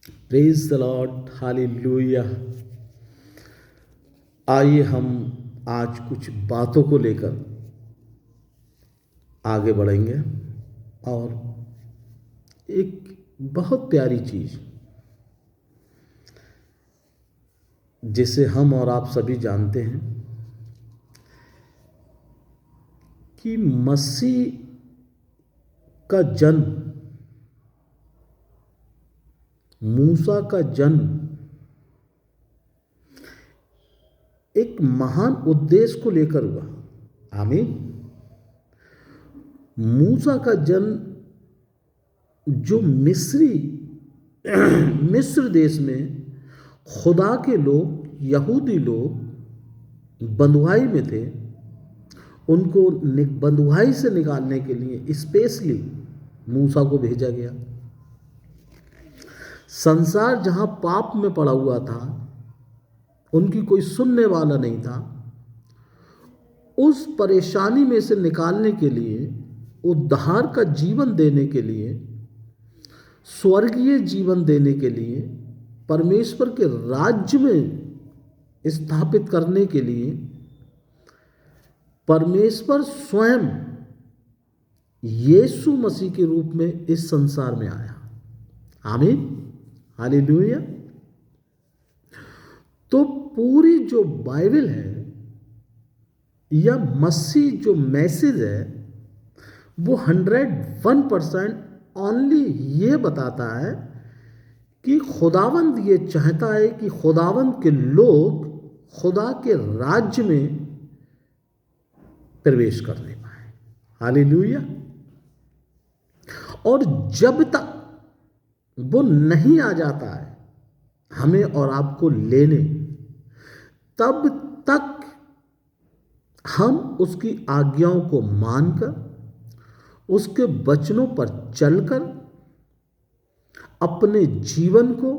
Praise the Lord, hallelujah. आइए हम आज कुछ बातों को लेकर आगे बढ़ेंगे और एक बहुत प्यारी चीज जिसे हम और आप सभी जानते हैं कि मसीह का जन्म, मूसा का जन्म एक महान उद्देश्य को लेकर हुआ। आमीन। मूसा का जन्म जो मिस्र देश में खुदा के लोग, यहूदी लोग बंधुआई में थे, उनको बंधुआई से निकालने के लिए स्पेशली मूसा को भेजा गया। संसार जहां पाप में पड़ा हुआ था, उनकी कोई सुनने वाला नहीं था, उस परेशानी में से निकालने के लिए, उद्धार का जीवन देने के लिए, स्वर्गीय जीवन देने के लिए, परमेश्वर के राज्य में स्थापित करने के लिए परमेश्वर स्वयं यीशु मसीह के रूप में इस संसार में आया। आमीन, हालेलुया। तो पूरी जो बाइबल है या मसीह जो मैसेज है वो 101% ओनली ये बताता है कि खुदावंद ये चाहता है कि खुदावंद के लोग खुदा के राज्य में प्रवेश कर ले पाए। हालेलुया। और जब तक वो नहीं आ जाता है हमें और आपको लेने, तब तक हम उसकी आज्ञाओं को मानकर, उसके वचनों पर चलकर अपने जीवन को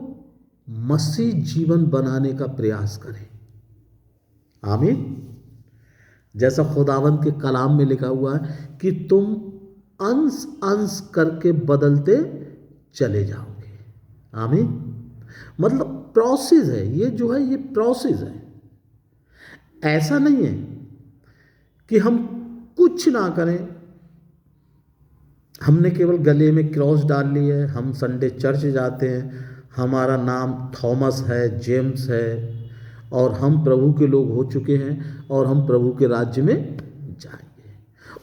मसीह जीवन बनाने का प्रयास करें। आमीन। जैसा खुदावंद के कलाम में लिखा हुआ है कि तुम अंश अंश करके बदलते चले जाओगे। आमीन। मतलब प्रोसेस है, ये जो है ये प्रोसेस है। ऐसा नहीं है कि हम कुछ ना करें, हमने केवल गले में क्रॉस डाल ली है, हम संडे चर्च जाते हैं, हमारा नाम थॉमस है, जेम्स है और हम प्रभु के लोग हो चुके हैं और हम प्रभु के राज्य में जाएंगे।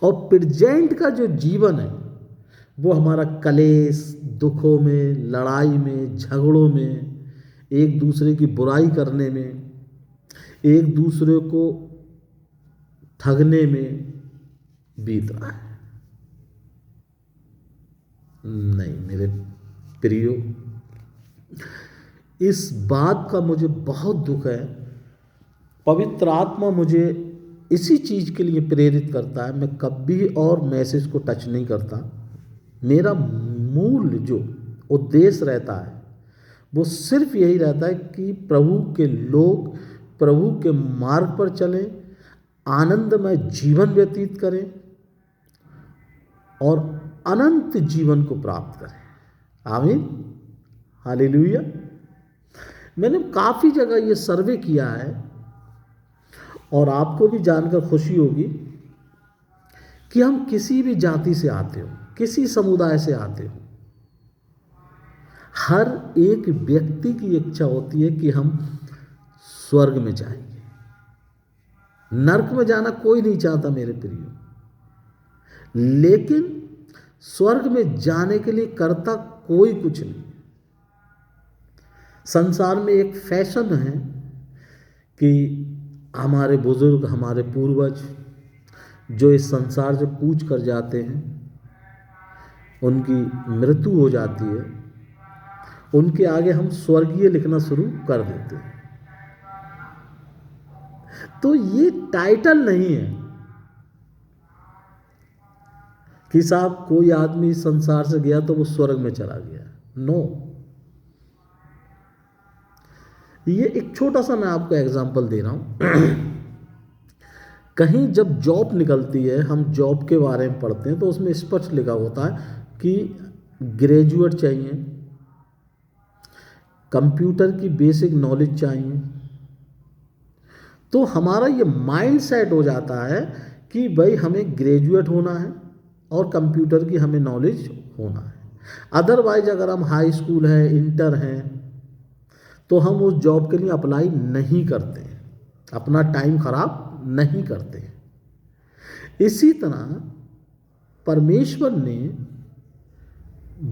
और प्रेजेंट का जो जीवन है वो हमारा कलेश, दुखों में, लड़ाई में, झगड़ों में, एक दूसरे की बुराई करने में, एक दूसरे को ठगने में बीत रहा है। नहीं मेरे प्रियो, इस बात का मुझे बहुत दुख है। पवित्र आत्मा मुझे इसी चीज के लिए प्रेरित करता है। मैं कभी और मैसेज को टच नहीं करता। मेरा मूल जो उद्देश्य रहता है वो सिर्फ यही रहता है कि प्रभु के लोग प्रभु के मार्ग पर चलें, आनंदमय जीवन व्यतीत करें और अनंत जीवन को प्राप्त करें। आमीन, हालेलुया। मैंने काफ़ी जगह ये सर्वे किया है और आपको भी जानकर खुशी होगी कि हम किसी भी जाति से आते हो, किसी समुदाय से आते हो, हर एक व्यक्ति की इच्छा होती है कि हम स्वर्ग में जाएंगे। नरक में जाना कोई नहीं चाहता मेरे प्रियो, लेकिन स्वर्ग में जाने के लिए करता कोई कुछ नहीं। संसार में एक फैशन है कि हमारे बुजुर्ग, हमारे पूर्वज जो इस संसार से कूच कर जाते हैं, उनकी मृत्यु हो जाती है, उनके आगे हम स्वर्गीय लिखना शुरू कर देते हैं। तो ये टाइटल नहीं है कि साहब कोई आदमी संसार से गया तो वो स्वर्ग में चला गया। नो, ये एक छोटा सा मैं आपको एग्जांपल दे रहा हूं। कहीं जब जॉब निकलती है, हम जॉब के बारे में पढ़ते हैं तो उसमें स्पष्ट लिखा होता है कि ग्रेजुएट चाहिए कंप्यूटर की बेसिक नॉलेज चाहिए। तो हमारा ये माइंड सेट हो जाता है कि भाई हमें ग्रेजुएट होना है और कंप्यूटर की हमें नॉलेज होना है। अदरवाइज अगर हम हाई स्कूल है, इंटर हैं, तो हम उस जॉब के लिए अप्लाई नहीं करते हैं, अपना टाइम खराब नहीं करते हैं। इसी तरह परमेश्वर ने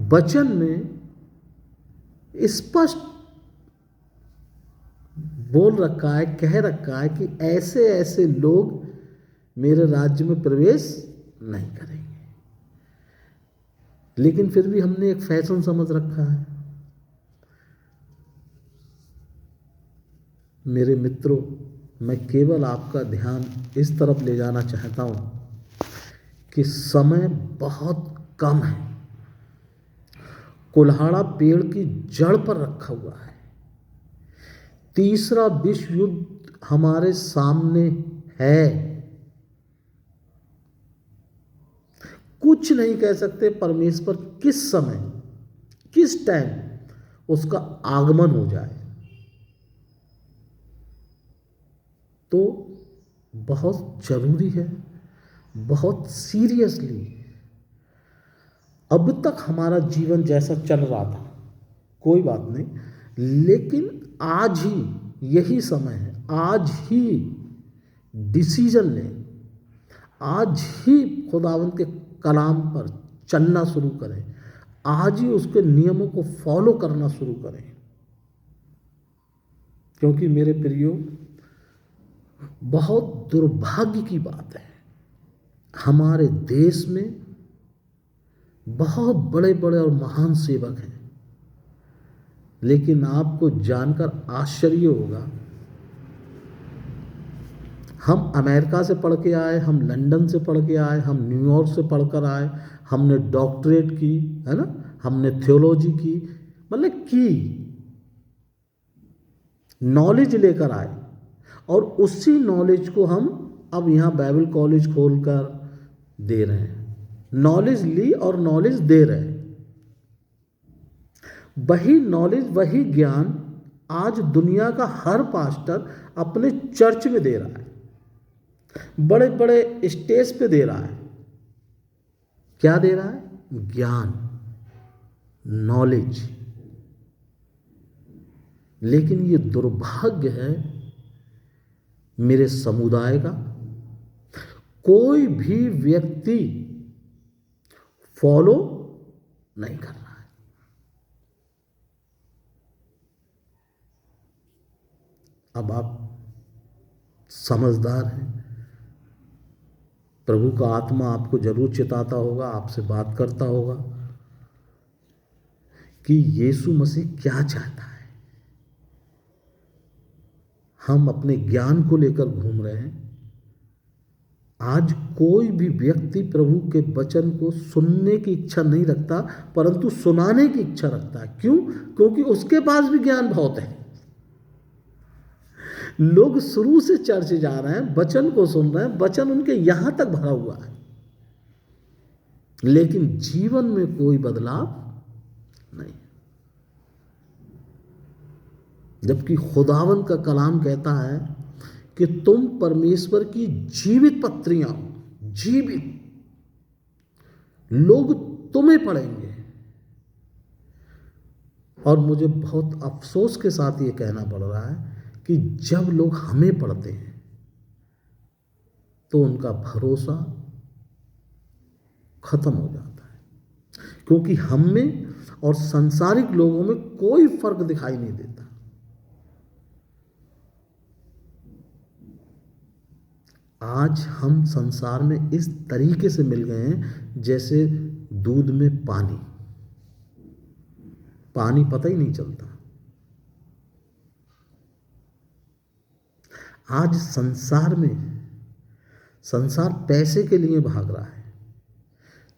वचन में स्पष्ट बोल रखा है, कह रखा है कि ऐसे ऐसे लोग मेरे राज्य में प्रवेश नहीं करेंगे। लेकिन फिर भी हमने एक फैशन समझ रखा है। मेरे मित्रों, मैं केवल आपका ध्यान इस तरफ ले जाना चाहता हूं कि समय बहुत कम है। कुल्हाड़ा पेड़ की जड़ पर रखा हुआ है। तीसरा विश्व युद्ध हमारे सामने है। कुछ नहीं कह सकते परमेश्वर किस समय, किस टाइम उसका आगमन हो जाए। तो बहुत जरूरी है, बहुत सीरियसली, अब तक हमारा जीवन जैसा चल रहा था कोई बात नहीं, लेकिन आज ही यही समय है, आज ही डिसीजन लें, आज ही खुदावंद के कलाम पर चलना शुरू करें, आज ही उसके नियमों को फॉलो करना शुरू करें। क्योंकि मेरे प्रियो, बहुत दुर्भाग्य की बात है, हमारे देश में बहुत बड़े बड़े और महान सेवक हैं, लेकिन आपको जानकर आश्चर्य होगा, हम अमेरिका से पढ़ के आए, हम लंदन से पढ़ के आए, हम न्यूयॉर्क से पढ़कर आए, हमने डॉक्टरेट की, है ना, हमने थियोलॉजी की, मतलब की नॉलेज लेकर आए, और उसी नॉलेज को हम अब यहाँ बाइबल कॉलेज खोलकर दे रहे हैं। नॉलेज ली और नॉलेज दे रहे हैं। वही नॉलेज, वही ज्ञान आज दुनिया का हर पास्टर अपने चर्च में दे रहा है, बड़े बड़े स्टेज पे दे रहा है। क्या दे रहा है? ज्ञान, नॉलेज। लेकिन ये दुर्भाग्य है मेरे समुदाय का, कोई भी व्यक्ति फॉलो नहीं कर रहा है। अब आप समझदार हैं, प्रभु का आत्मा आपको जरूर चिताता होगा, आपसे बात करता होगा कि यीशु मसीह क्या चाहता है। हम अपने ज्ञान को लेकर घूम रहे हैं। आज कोई भी व्यक्ति प्रभु के वचन को सुनने की इच्छा नहीं रखता, परंतु सुनाने की इच्छा रखता है। क्यों? क्योंकि उसके पास भी ज्ञान बहुत है। लोग शुरू से चर्च जा रहे हैं, वचन को सुन रहे हैं, वचन उनके यहां तक भरा हुआ है, लेकिन जीवन में कोई बदलाव नहीं। जबकि खुदावंद का कलाम कहता है कि तुम परमेश्वर की जीवित पत्रियां हो, जीवित लोग तुम्हें पढ़ेंगे। और मुझे बहुत अफसोस के साथ ये कहना पड़ रहा है कि जब लोग हमें पढ़ते हैं तो उनका भरोसा खत्म हो जाता है, क्योंकि हम में और सांसारिक लोगों में कोई फर्क दिखाई नहीं देता। आज हम संसार में इस तरीके से मिल गए हैं जैसे दूध में पानी, पानी पता ही नहीं चलता। आज संसार पैसे के लिए भाग रहा है,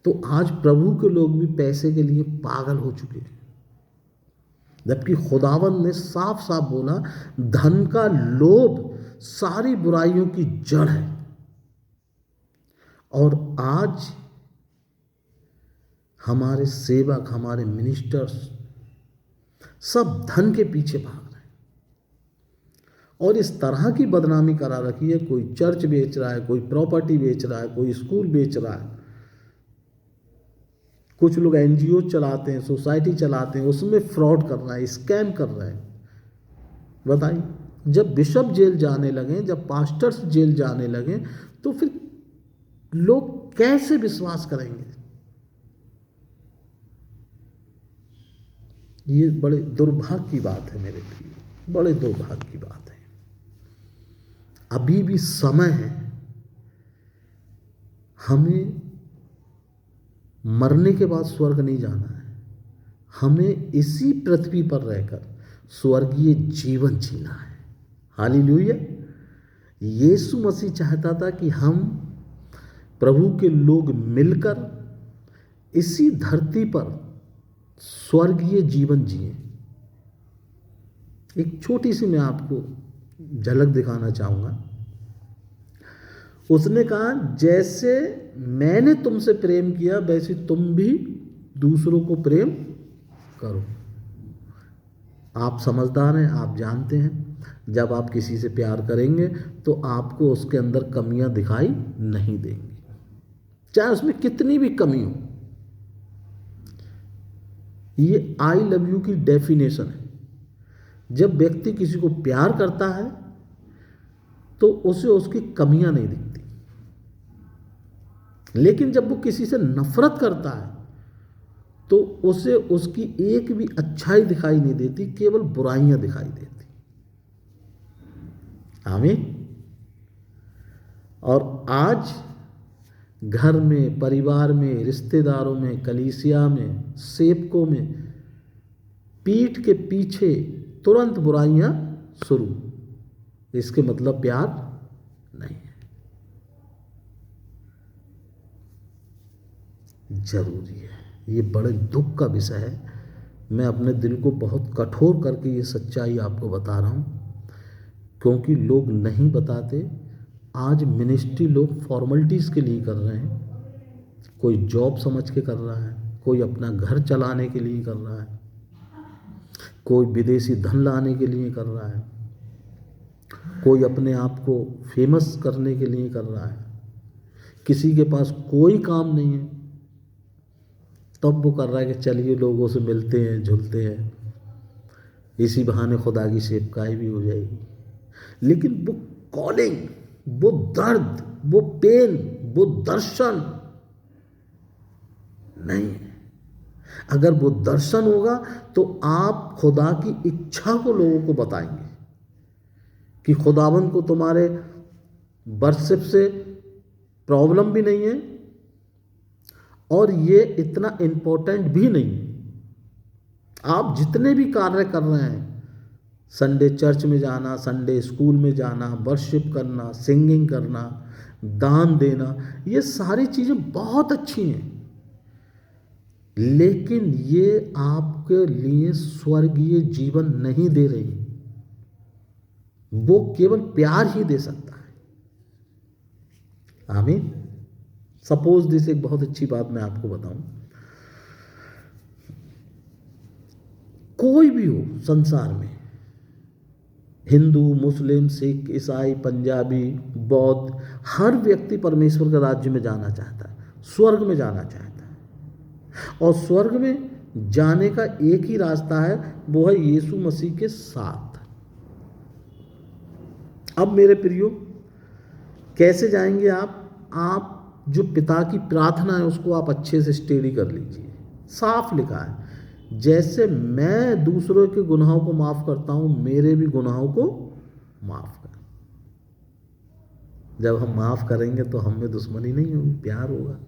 तो आज प्रभु के लोग भी पैसे के लिए पागल हो चुके हैं। जबकि खुदावंद ने साफ साफ बोला, धन का लोभ सारी बुराइयों की जड़ है। और आज हमारे सेवक, हमारे मिनिस्टर्स सब धन के पीछे भाग रहे हैं और इस तरह की बदनामी करा रखी है। कोई चर्च बेच रहा है, कोई प्रॉपर्टी बेच रहा है, कोई स्कूल बेच रहा है, कुछ लोग एनजीओ चलाते हैं, सोसाइटी चलाते हैं, उसमें फ्रॉड कर रहा है, स्कैम कर रहे हैं। बताइए, जब बिशप जेल जाने लगे, जब पास्टर्स जेल जाने लगे, तो फिर लोग कैसे विश्वास करेंगे? ये बड़े दुर्भाग्य की बात है मेरे प्रिय, बड़े दुर्भाग्य की बात है। अभी भी समय है, हमें मरने के बाद स्वर्ग नहीं जाना है, हमें इसी पृथ्वी पर रहकर स्वर्गीय जीवन जीना है। हालेलुया। यीशु मसीह चाहता था कि हम प्रभु के लोग मिलकर इसी धरती पर स्वर्गीय जीवन जिए। एक छोटी सी मैं आपको झलक दिखाना चाहूँगा। उसने कहा, जैसे मैंने तुमसे प्रेम किया वैसे तुम भी दूसरों को प्रेम करो। आप समझदार हैं, आप जानते हैं जब आप किसी से प्यार करेंगे तो आपको उसके अंदर कमियां दिखाई नहीं देंगी, चाहे उसमें कितनी भी कमी हो। ये आई लव यू की डेफिनेशन है। जब व्यक्ति किसी को प्यार करता है तो उसे उसकी कमियां नहीं दिखती, लेकिन जब वो किसी से नफरत करता है तो उसे उसकी एक भी अच्छाई दिखाई नहीं देती, केवल बुराइयां दिखाई देती। आमीन। और आज घर में, परिवार में, रिश्तेदारों में, कलीसिया में, सेवकों में पीठ के पीछे तुरंत बुराइयां शुरू। इसके मतलब प्यार नहीं है। जरूरी है, ये बड़े दुख का विषय है। मैं अपने दिल को बहुत कठोर करके ये सच्चाई आपको बता रहा हूँ, क्योंकि लोग नहीं बताते। आज मिनिस्ट्री लोग फॉर्मेलिटीज़ के लिए कर रहे हैं, कोई जॉब समझ के कर रहा है, कोई अपना घर चलाने के लिए कर रहा है, कोई विदेशी धन लाने के लिए कर रहा है, कोई अपने आप को फेमस करने के लिए कर रहा है। किसी के पास कोई काम नहीं है तब वो कर रहा है कि चलिए लोगों से मिलते हैं, जुलते हैं, इसी बहाने खुदा की सेवकाई भी हो जाएगी। लेकिन वो कॉलिंग, वो दर्द, वो पेन, वो दर्शन नहीं है। अगर वो दर्शन होगा तो आप खुदा की इच्छा को लोगों को बताएंगे कि खुदावन को तुम्हारे वर्शिप से प्रॉब्लम भी नहीं है और ये इतना इम्पोर्टेंट भी नहीं है। आप जितने भी कार्य कर रहे हैं, संडे चर्च में जाना, संडे स्कूल में जाना, वर्शिप करना, सिंगिंग करना, दान देना, ये सारी चीज़ें बहुत अच्छी हैं, लेकिन ये आपके लिए स्वर्गीय जीवन नहीं दे रही। वो केवल प्यार ही दे सकता है। आमीन। सपोज दिस, एक बहुत अच्छी बात मैं आपको बताऊं। कोई भी हो संसार में, हिंदू, मुस्लिम, सिख, ईसाई, पंजाबी, बौद्ध, हर व्यक्ति परमेश्वर के राज्य में जाना चाहता है, स्वर्ग में जाना चाहता है। और स्वर्ग में जाने का एक ही रास्ता है, वो है यीशु मसीह के साथ। अब मेरे प्रियो, कैसे जाएंगे आप जो पिता की प्रार्थना है उसको आप अच्छे से स्टडी कर लीजिए। साफ लिखा है, जैसे मैं दूसरों के गुनाहों को माफ करता हूं, मेरे भी गुनाहों को माफ कर। जब हम माफ करेंगे तो हम में दुश्मनी नहीं होगी, प्यार होगा।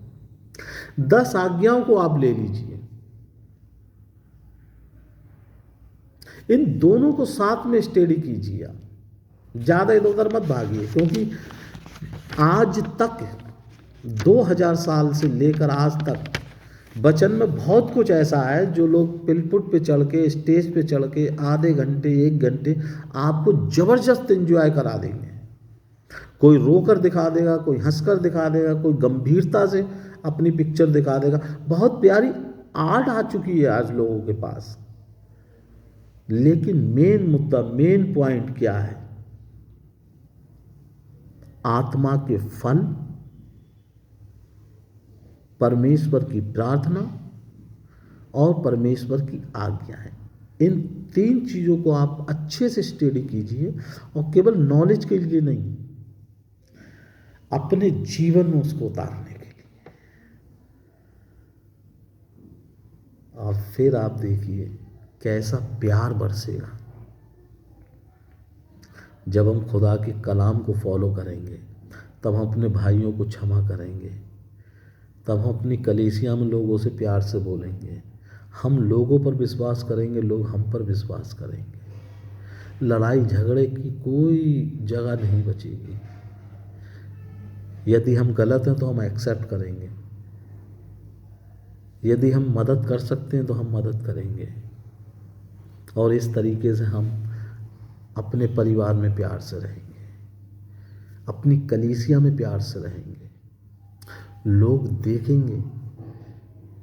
10 आज्ञाओं को आप ले लीजिए, इन दोनों को साथ में स्टडी कीजिए। आप ज़्यादा इधर उधर मत भागिए, क्योंकि आज तक 2000 साल से लेकर आज तक वचन में बहुत कुछ ऐसा है जो लोग पिलपुट पे चढ़ के, स्टेज पे चढ़ के आधे घंटे, 1 घंटे आपको ज़बरदस्त एंजॉय करा देंगे। कोई रोकर दिखा देगा, कोई हंसकर दिखा देगा, कोई गंभीरता से अपनी पिक्चर दिखा देगा। बहुत प्यारी आर्ट आ चुकी है आज लोगों के पास, लेकिन मेन मुद्दा, मेन पॉइंट क्या है? आत्मा के फल, परमेश्वर की प्रार्थना और परमेश्वर की आज्ञा है। इन 3 चीज़ों को आप अच्छे से स्टडी कीजिए, और केवल नॉलेज के लिए नहीं, अपने जीवन में उसको उतारने के लिए। और फिर आप देखिए कैसा प्यार बरसेगा जब हम खुदा के कलाम को फॉलो करेंगे। तब हम अपने भाइयों को क्षमा करेंगे, तब हम अपनी कलीसिया में लोगों से प्यार से बोलेंगे, हम लोगों पर विश्वास करेंगे, लोग हम पर विश्वास करेंगे। लड़ाई झगड़े की कोई जगह नहीं बचेगी। यदि हम गलत हैं तो हम एक्सेप्ट करेंगे, यदि हम मदद कर सकते हैं तो हम मदद करेंगे, और इस तरीके से हम अपने परिवार में प्यार से रहेंगे, अपनी कलीसिया में प्यार से रहेंगे। लोग देखेंगे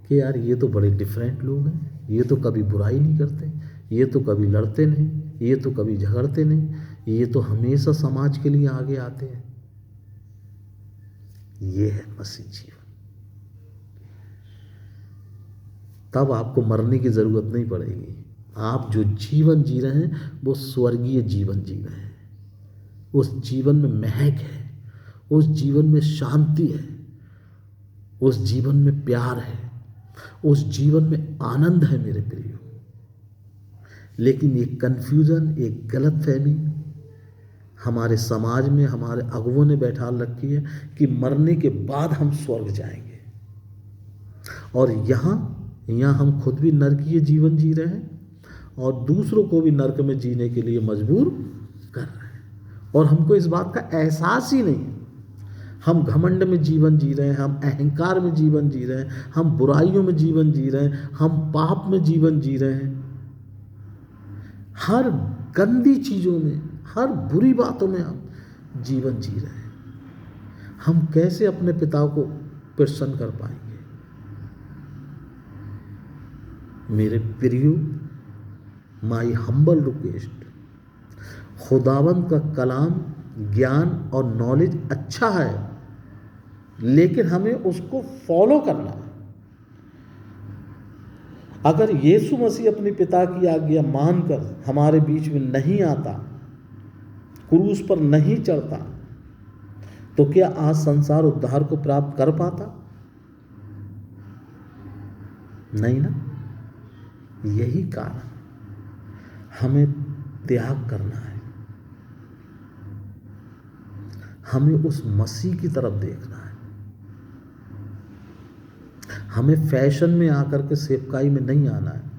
कि यार ये तो बड़े डिफरेंट लोग हैं, ये तो कभी बुराई नहीं करते, ये तो कभी लड़ते नहीं, ये तो कभी झगड़ते नहीं, ये तो हमेशा समाज के लिए आगे आते हैं। ये है मसीह जीवन। तब आपको मरने की जरूरत नहीं पड़ेगी। आप जो जीवन जी रहे हैं वो स्वर्गीय जीवन जी रहे हैं। उस जीवन में महक है, उस जीवन में शांति है, उस जीवन में प्यार है, उस जीवन में आनंद है मेरे प्रियो। लेकिन एक कन्फ्यूजन, एक गलतफहमी हमारे समाज में, हमारे अगुवों ने बैठा रखी है कि मरने के बाद हम स्वर्ग जाएंगे, और यहाँ हम खुद भी नरकीय जीवन जी रहे हैं और दूसरों को भी नरक में जीने के लिए मजबूर कर रहे हैं, और हमको इस बात का एहसास ही नहीं है। हम घमंड में जीवन जी रहे हैं, हम अहंकार में जीवन जी रहे हैं, हम बुराइयों में जीवन जी रहे हैं, हम पाप में जीवन जी रहे हैं, हर गंदी चीज़ों में, हर बुरी बातों में हम जीवन जी रहे हैं। हम कैसे अपने पिता को प्रसन्न कर पाएंगे? मेरे प्रियो, माई हम्बल रिक्वेस्ट, खुदावंद का कलाम, ज्ञान और नॉलेज अच्छा है, लेकिन हमें उसको फॉलो करना है। अगर यीशु मसीह अपने पिता की आज्ञा मानकर हमारे बीच में नहीं आता, क्रूस पर नहीं चढ़ता, तो क्या आज संसार उद्धार को प्राप्त कर पाता? नहीं ना। यही कारण हमें त्याग करना है, हमें उस मसीह की तरफ देखना है। हमें फैशन में आकर के सेवकाई में नहीं आना है।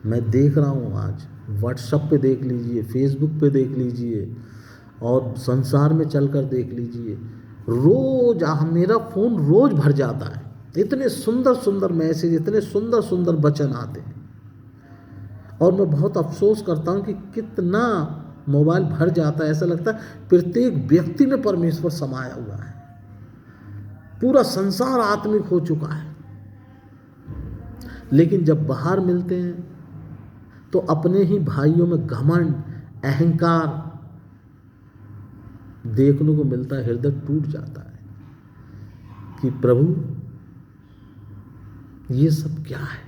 मैं देख रहा हूँ, आज व्हाट्सएप पे देख लीजिए, फेसबुक पे देख लीजिए, और संसार में चलकर देख लीजिए, रोज मेरा फ़ोन रोज भर जाता है। इतने सुंदर सुंदर मैसेज, इतने सुंदर सुंदर वचन आते हैं, और मैं बहुत अफसोस करता हूँ कि कितना मोबाइल भर जाता है। ऐसा लगता है प्रत्येक व्यक्ति में परमेश्वर समाया हुआ है, पूरा संसार आत्मिक हो चुका है। लेकिन जब बाहर मिलते हैं तो अपने ही भाइयों में घमंड, अहंकार देखने को मिलता है। हृदय टूट जाता है कि प्रभु ये सब क्या है।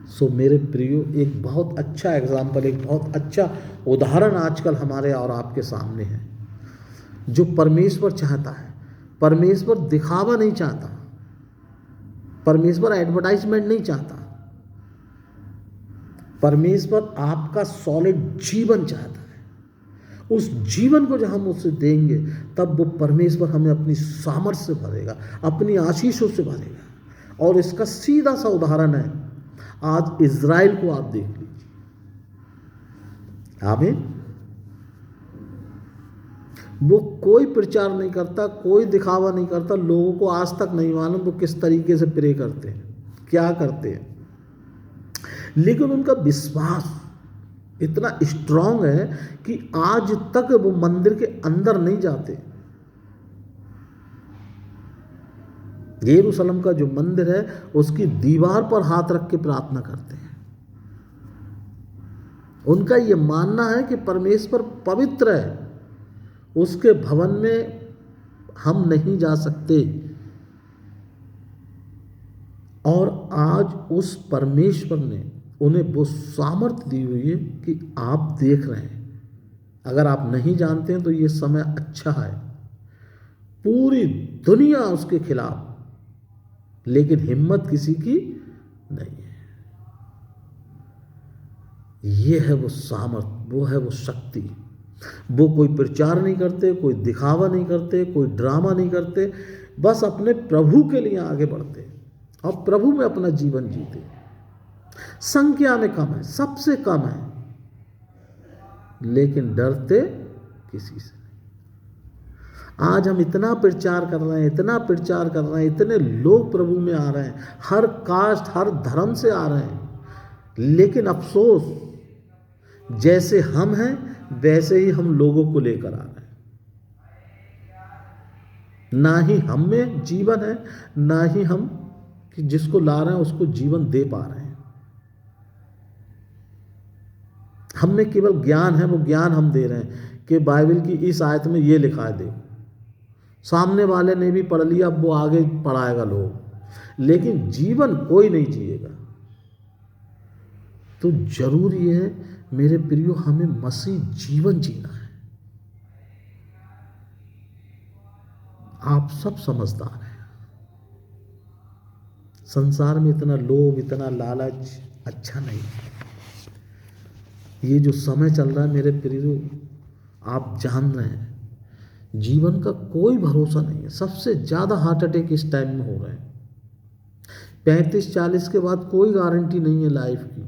सो मेरे प्रियो, एक बहुत अच्छा एग्जाम्पल, एक बहुत अच्छा उदाहरण आजकल हमारे और आपके सामने है। जो परमेश्वर चाहता है, परमेश्वर दिखावा नहीं चाहता, परमेश्वर एडवर्टाइजमेंट नहीं चाहता, परमेश्वर आपका सॉलिड जीवन चाहता है। उस जीवन को जब हम उससे देंगे, तब वो परमेश्वर हमें अपनी सामर्थ्य से भरेगा, अपनी आशीषों से भरेगा। और इसका सीधा सा उदाहरण है, आज इज़राइल को आप देख लीजिए। आमीन। वो कोई प्रचार नहीं करता, कोई दिखावा नहीं करता, लोगों को आज तक नहीं मालूम वो किस तरीके से प्रे करते हैं, क्या करते हैं, लेकिन उनका विश्वास इतना स्ट्रांग है कि आज तक वो मंदिर के अंदर नहीं जाते। यरूशलेम का जो मंदिर है उसकी दीवार पर हाथ रख के प्रार्थना करते हैं। उनका ये मानना है कि परमेश्वर पवित्र है, उसके भवन में हम नहीं जा सकते। और आज उस परमेश्वर ने उन्हें वो सामर्थ्य दी हुई है कि आप देख रहे हैं। अगर आप नहीं जानते हैं तो ये समय अच्छा है। पूरी दुनिया उसके खिलाफ, लेकिन हिम्मत किसी की नहीं है। ये है वो सामर्थ्य, वो है वो शक्ति। वो कोई प्रचार नहीं करते, कोई दिखावा नहीं करते, कोई ड्रामा नहीं करते, बस अपने प्रभु के लिए आगे बढ़ते और प्रभु में अपना जीवन जीते। संख्या में कम है, सबसे कम है, लेकिन डरते किसी से नहीं। आज हम इतना प्रचार कर रहे हैं, इतना प्रचार कर रहे हैं, इतने लोग प्रभु में आ रहे हैं, हर कास्ट हर धर्म से आ रहे हैं, लेकिन अफसोस जैसे हम हैं वैसे ही हम लोगों को लेकर आ रहे हैं। ना ही हम में जीवन है, ना ही हम कि जिसको ला रहे हैं उसको जीवन दे पा रहे हैं। हम में केवल ज्ञान है, वो ज्ञान हम दे रहे हैं कि बाइबल की इस आयत में ये लिखा है, देखो। सामने वाले ने भी पढ़ लिया, अब वो आगे पढ़ाएगा लोग, लेकिन जीवन कोई नहीं जिएगा। तो जरूरी है मेरे प्रियो, हमें मसीह जीवन जीना है। आप सब समझदार हैं। संसार में इतना लोभ, इतना लालच अच्छा नहीं है। ये जो समय चल रहा है मेरे प्रियो, आप जान रहे हैं, जीवन का कोई भरोसा नहीं है। सबसे ज़्यादा हार्ट अटैक इस टाइम में हो रहे हैं। 35-40 के बाद कोई गारंटी नहीं है लाइफ की।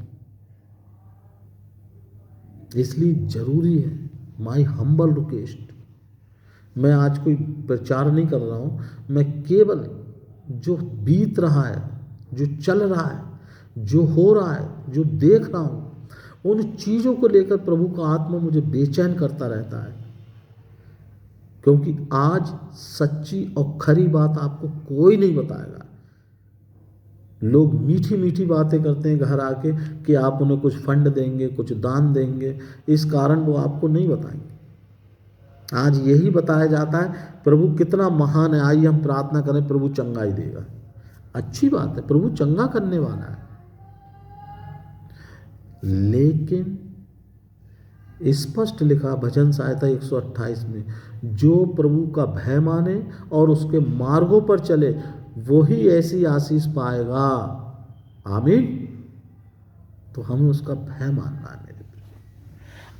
इसलिए जरूरी है, माई हम्बल रिक्वेस्ट, मैं आज कोई प्रचार नहीं कर रहा हूँ, मैं केवल जो बीत रहा है, जो चल रहा है, जो हो रहा है, जो देख रहा हूँ, उन चीज़ों को लेकर प्रभु का आत्मा मुझे बेचैन करता रहता है। क्योंकि आज सच्ची और खरी बात आपको कोई नहीं बताएगा। लोग मीठी मीठी बातें करते हैं घर आके कि आप उन्हें कुछ फंड देंगे, कुछ दान देंगे, इस कारण वो आपको नहीं बताएंगे। आज यही बताया जाता है प्रभु कितना महान है, आइए हम प्रार्थना करें, प्रभु चंगाई देगा। अच्छी बात है, प्रभु चंगा करने वाला है, लेकिन स्पष्ट लिखा भजन संहिता 128 में, जो प्रभु का भय माने और उसके मार्गों पर चले वही ऐसी आशीष पाएगा। आमीन। तो हमें उसका भय मानना है मेरे प्रिय।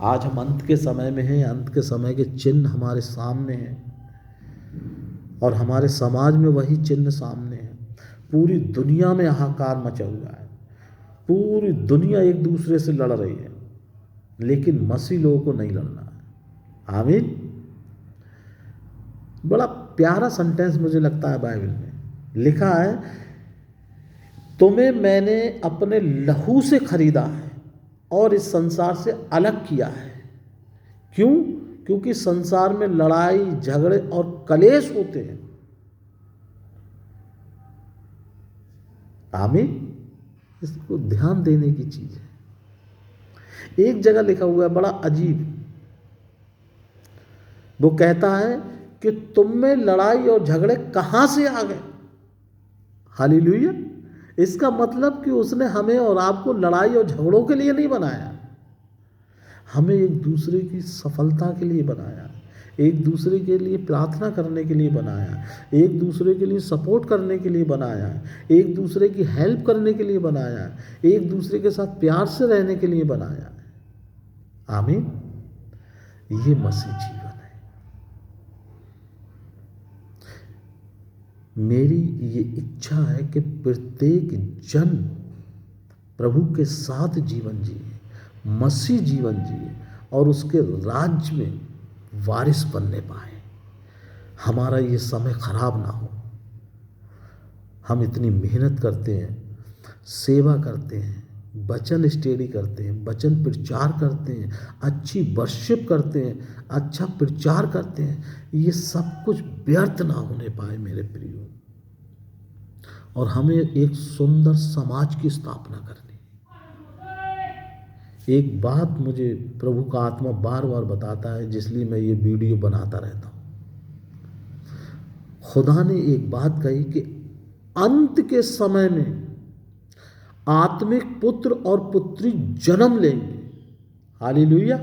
आज हम अंत के समय में हैं, अंत के समय के चिन्ह हमारे सामने हैं और हमारे समाज में वही चिन्ह सामने हैं। पूरी दुनिया में हाहाकार मचा हुआ है, पूरी दुनिया एक दूसरे से लड़ रही है, लेकिन मसीह लोगों को नहीं लड़ना है। आमीन। बड़ा प्यारा सेंटेंस मुझे लगता है बाइबल में लिखा है, तुम्हें मैंने अपने लहू से खरीदा है और इस संसार से अलग किया है। क्यों? क्योंकि संसार में लड़ाई झगड़े और कलेश होते हैं। आमीन। इसको ध्यान देने की चीज है। एक जगह लिखा हुआ है बड़ा अजीब, वो कहता है कि तुम में लड़ाई और झगड़े कहां से आ गए। हालेलुया। इसका मतलब कि उसने हमें और आपको लड़ाई और झगड़ों के लिए नहीं बनाया, हमें एक दूसरे की सफलता के लिए बनाया, एक दूसरे के लिए प्रार्थना करने के लिए बनाया, एक दूसरे के लिए सपोर्ट करने के लिए बनाया, एक दूसरे की हेल्प करने के लिए बनाया, एक दूसरे के साथ प्यार से रहने के लिए बनाया। आमीन। ये मसीह जीवन है। मेरी ये इच्छा है कि प्रत्येक जन प्रभु के साथ जीवन जिए, मसीह जीवन जिए और उसके राज्य में वारिस बनने पाए। हमारा ये समय खराब ना हो। हम इतनी मेहनत करते हैं, सेवा करते हैं, वचन स्टडी करते हैं, वचन प्रचार करते हैं, अच्छी वर्शिप करते हैं, अच्छा प्रचार करते हैं, ये सब कुछ व्यर्थ ना होने पाए मेरे प्रियो। और हमें एक सुंदर समाज की स्थापना करनी है। एक बात मुझे प्रभु का आत्मा बार बार बताता है, जिसलिए मैं ये वीडियो बनाता रहता हूँ। खुदा ने एक बात कही कि अंत के समय में आत्मिक पुत्र और पुत्री जन्म लेंगे। हालेलुया।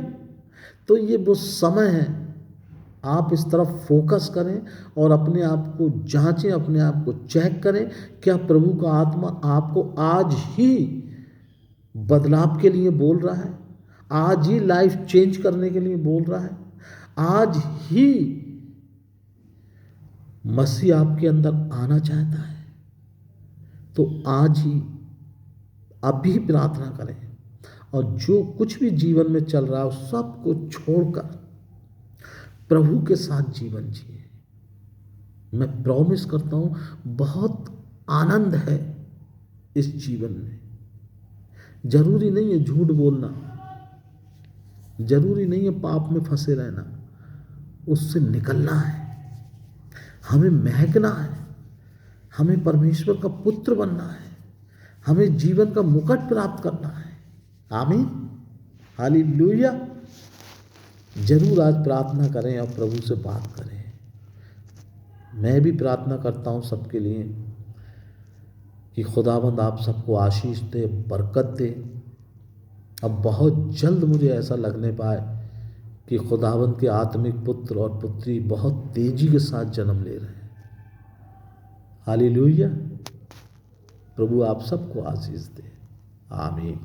तो ये वो समय है, आप इस तरफ फोकस करें और अपने आप को जांचें, अपने आप को चेक करें, क्या प्रभु का आत्मा आपको आज ही बदलाव के लिए बोल रहा है, आज ही लाइफ चेंज करने के लिए बोल रहा है, आज ही मसीह आपके अंदर आना चाहता है। तो आज ही अभी प्रार्थना करें और जो कुछ भी जीवन में चल रहा है उस सब को छोड़कर प्रभु के साथ जीवन जिए। मैं प्रॉमिस करता हूं बहुत आनंद है इस जीवन में। जरूरी नहीं है झूठ बोलना, जरूरी नहीं है पाप में फंसे रहना, उससे निकलना है, हमें महकना है, हमें परमेश्वर का पुत्र बनना है, हमें जीवन का मुकुट प्राप्त करना है। आमीन, हालेलुया। जरूर आज प्रार्थना करें और प्रभु से बात करें। मैं भी प्रार्थना करता हूं सबके लिए कि खुदावंद आप सबको आशीष दे, बरकत दे। अब बहुत जल्द मुझे ऐसा लगने पाए कि खुदावंद के आत्मिक पुत्र और पुत्री बहुत तेजी के साथ जन्म ले रहे हैं। हालेलुया। प्रभु आप सबको आशीष दे। आमीन।